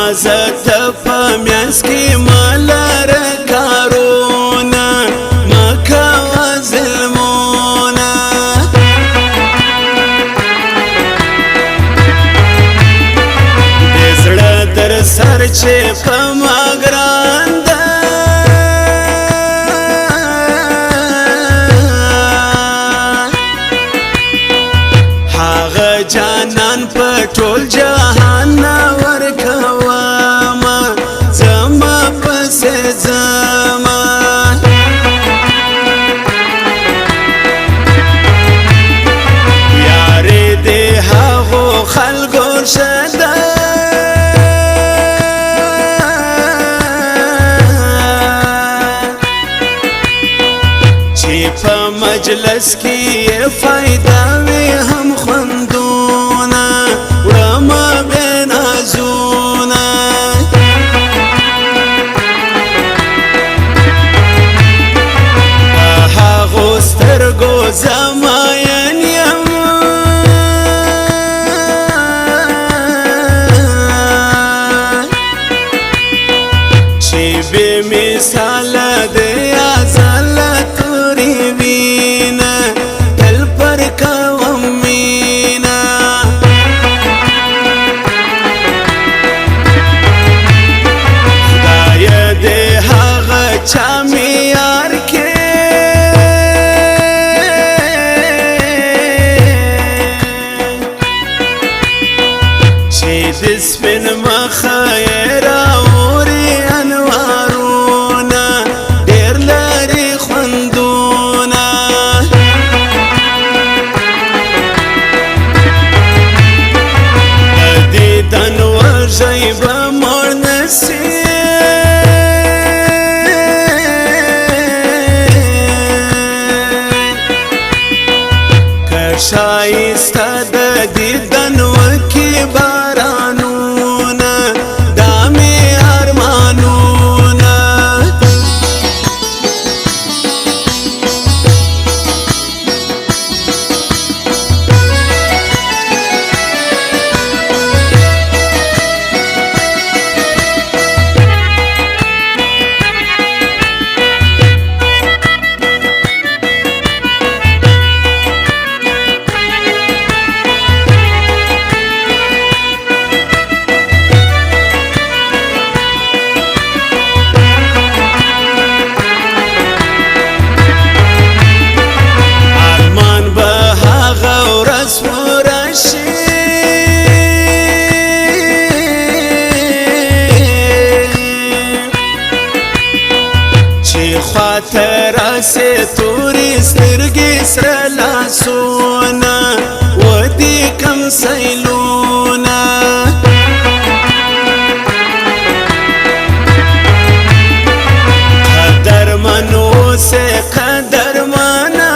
حفاظت په میاس کې مالر کارونا مکا ظلمونا دزړه در سر چې په ماګران جانان په ټول جهان ورکوما زما پس زما یارې دې هغو خلکو شده چې په مجلس کې فایده وي هم خوندو زماین یم چې بې مثاله دی ازل تورې وینه تل پر کوم مینه خدایه دې هغه چا مې یار کې د سپین مخه راوري انوارونه ډېر لري خوندونه د دیدن وږی به مړ نسي که ښایسته د دیدن وکي باران خاطر سه توري سترګې سره لاسونه ودي کم سیلونه قدرمن اوسه قدرمنه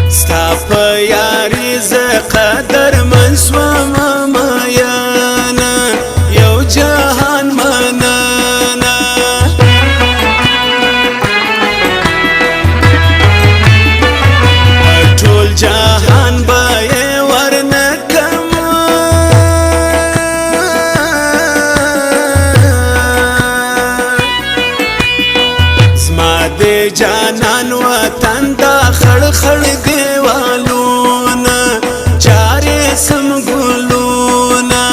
ستا په یاري زه قدرمن شوم جانان وطن دا خړ خړ دیوالونه چارې سم ګلونه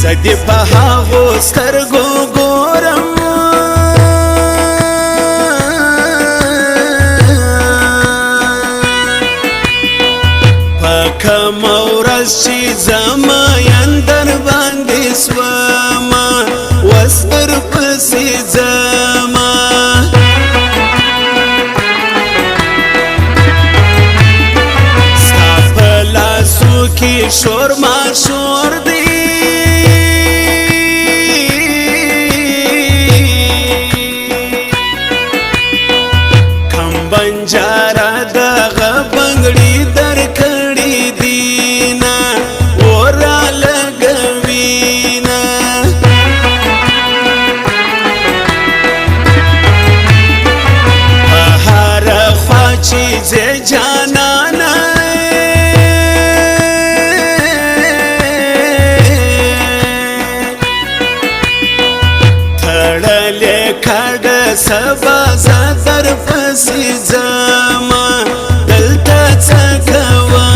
زدي په هغو سترګو ګورم په کوم ورځ چې زما اندر باندې سوما وستر پسې زما ستا په لاسو کې شور ما شور دی کم بنجاره دغه بنګړي در کړي دینا ورا لګوینا زه جانانا تړلې کډه سبا زدر پسې ځما دلته څه کومه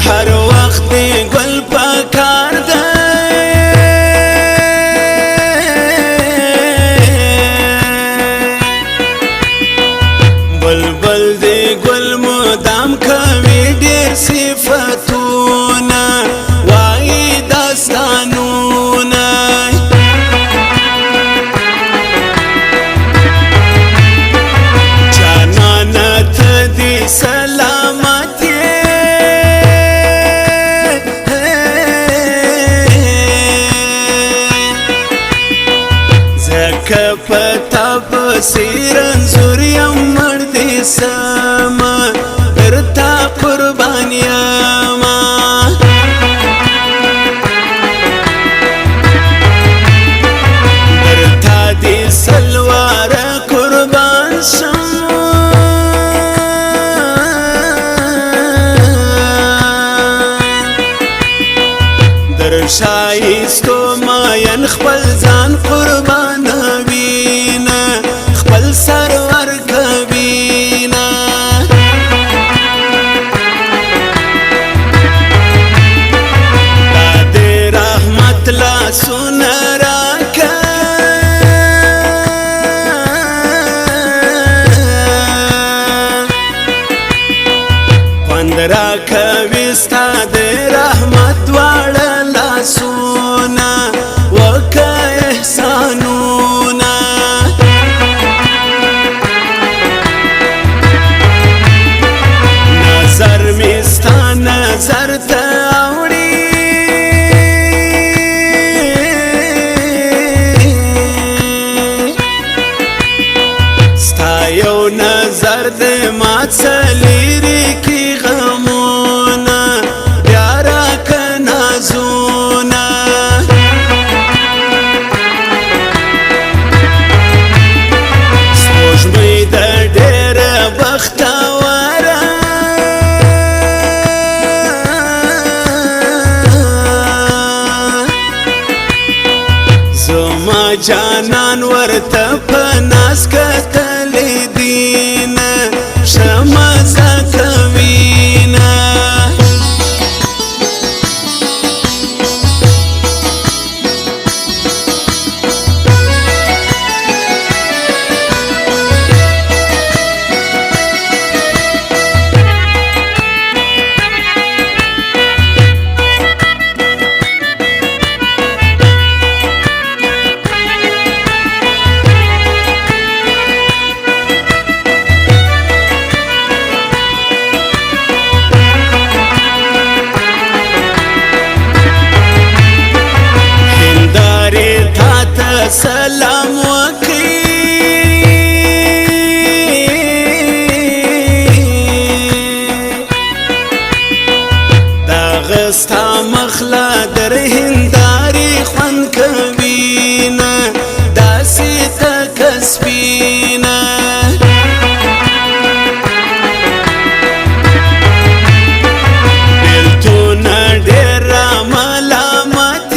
هر وخت دی گل پکار دی بلبل دی گل مدام کوي ډیر صفتونه وایي داستانونه جانانه ته دې سلامت پتا پسیر انزور یم مردی سما درتا قربان یما درتا دی سلوار قربان شما در شایستو ماین خپل ځان قربان خپل سرور کبینا دادی رحمت لا سنراکا پندرا کبیستا دی رحمت والا لا سونا وکا احسانونا نظر میستا نظر ته اوړي ستا یو نظر د مات سلیری کی غمونه بیا راکه نازونه سپوږمۍ د ډېره بختوره زما جانان ورته په ناز کتلی دینه ښه مزه کوینه سلام وکي دا غستا مخلا در هنداري خوند کوينه داسې تک سپینه بیلتونه ډېر ملامت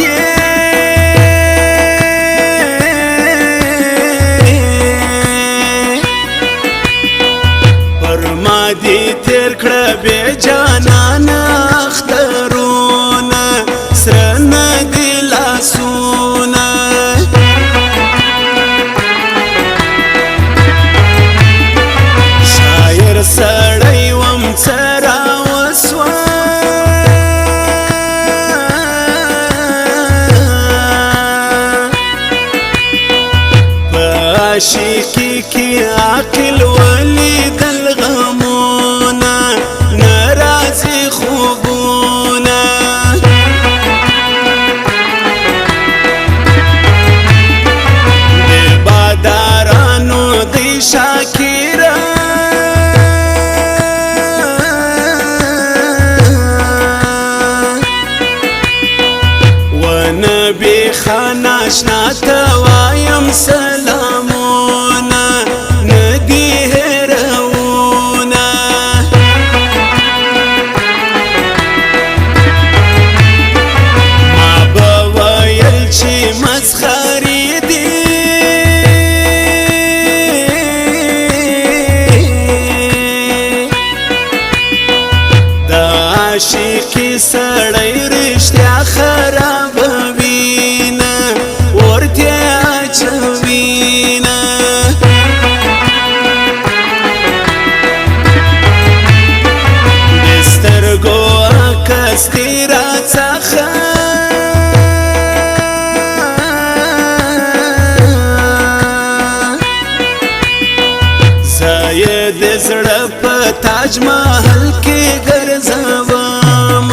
دی تیر کړه بے جانان اخترونه سره نه دی لاسونه کی عقل ولیدل غمونا نرازی خوبونا دی بادارانو دی شاکرا نبی خاناشنا توایم سلامونا ندی هرونا ما بویل چی مسخری دی دا عاشقی سړی رښتیا خراب ستیرا څخه زاید زړه په تاج محل کې ګرځوم